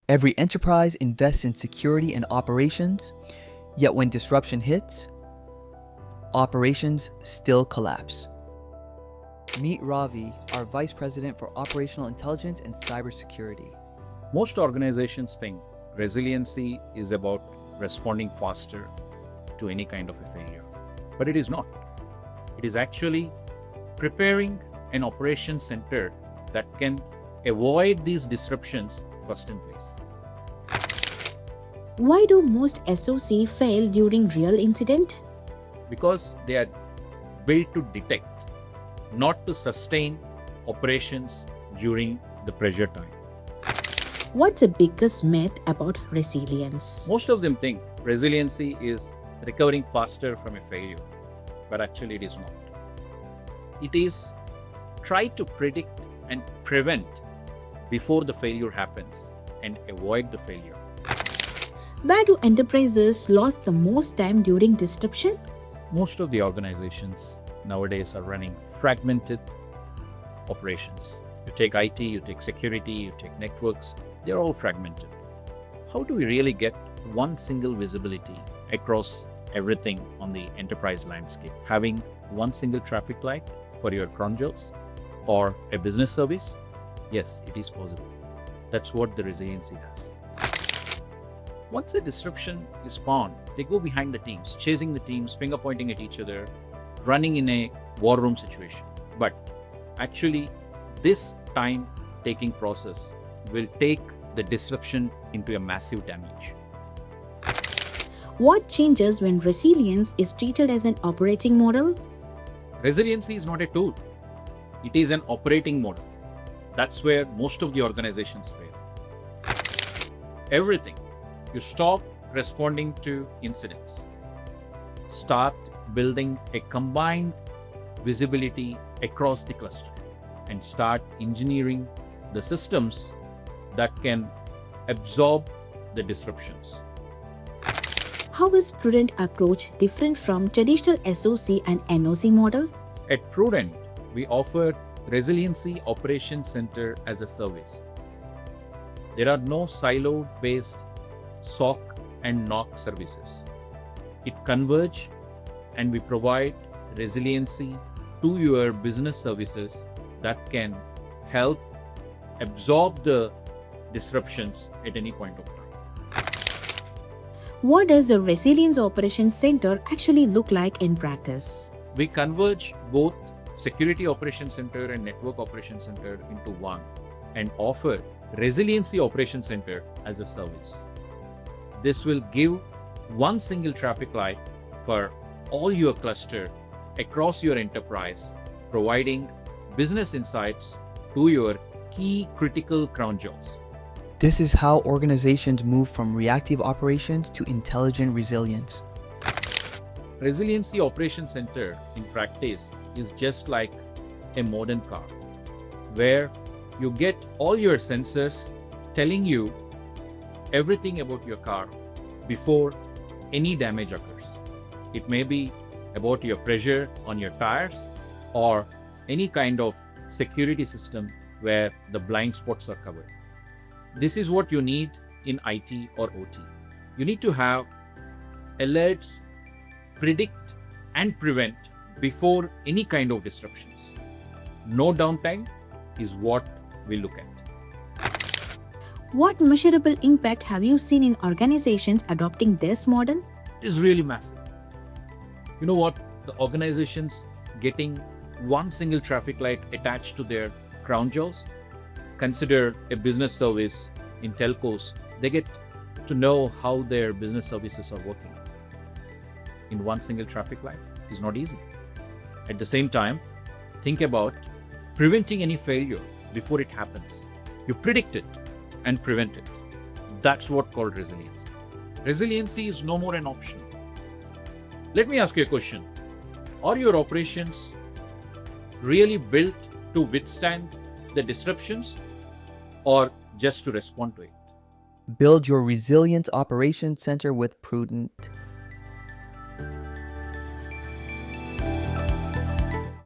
Every enterprise invests in security and operations, yet when disruption hits, operations still collapse. Meet Ravi, our Vice President for Operational Intelligence and Cybersecurity. Most organizations think resiliency is about responding faster to any kind of a failure, but it is not. It is actually preparing an operations center that can avoid these disruptions first in place. Why do most SOC fail during real incident? Because they are built to detect, not to sustain operations during the pressure time. What's the biggest myth about resilience? Most of them think resiliency is recovering faster from a failure, but actually it is not. It is try to predict and prevent before the failure happens and avoid the failure. Where do enterprises lose the most time during disruption? Most of the organizations nowadays are running fragmented operations. You take IT, you take security, you take networks, they're all fragmented. How do we really get one single visibility across everything on the enterprise landscape? Having one single traffic light for your crown jewels or a business service? Yes, it is possible. That's what the resiliency does. Once a disruption is spawned, they go behind the teams, chasing the teams, finger pointing at each other, running in a war room situation. But actually, this time-taking process will take the disruption into a massive damage. What changes when resilience is treated as an operating model? Resiliency is not a tool. It is an operating model. That's where most of the organizations fail. Everything. You stop responding to incidents. Start building a combined visibility across the cluster and start engineering the systems that can absorb the disruptions. How is Prudent approach different from traditional SOC and NOC model? At Prudent, we offer Resiliency Operations Center as a service. There are no silo-based SOC and NOC services. It converge and we provide resiliency to your business services that can help absorb the disruptions at any point of time. What does a Resilience Operations Center actually look like in practice? We converge both Security Operations Center and Network Operations Center into one and offer Resiliency Operations Center as a service. This will give one single traffic light for all your cluster across your enterprise, providing business insights to your key critical crown jewels. This is how organizations move from reactive operations to intelligent resilience. Resiliency Operations Center in practice is just like a modern car, where you get all your sensors telling you everything about your car before any damage occurs. It may be about your pressure on your tires or any kind of security system where the blind spots are covered. This is what you need in IT or OT. You need to have alerts, predict and prevent before any kind of disruptions. No downtime is what we look at. What measurable impact have you seen in organizations adopting this model? It is really massive. You know what? The organizations getting one single traffic light attached to their crown jewels. Consider a business service in telcos. They get to know how their business services are working. In one single traffic light is not easy. At the same time, think about preventing any failure before it happens. You predict it and prevent it. That's what called resilience. Resiliency is no more an option. Let me ask you a question. Are your operations really built to withstand the disruptions or just to respond to it? Build your Resilience Operations Center with Prudent.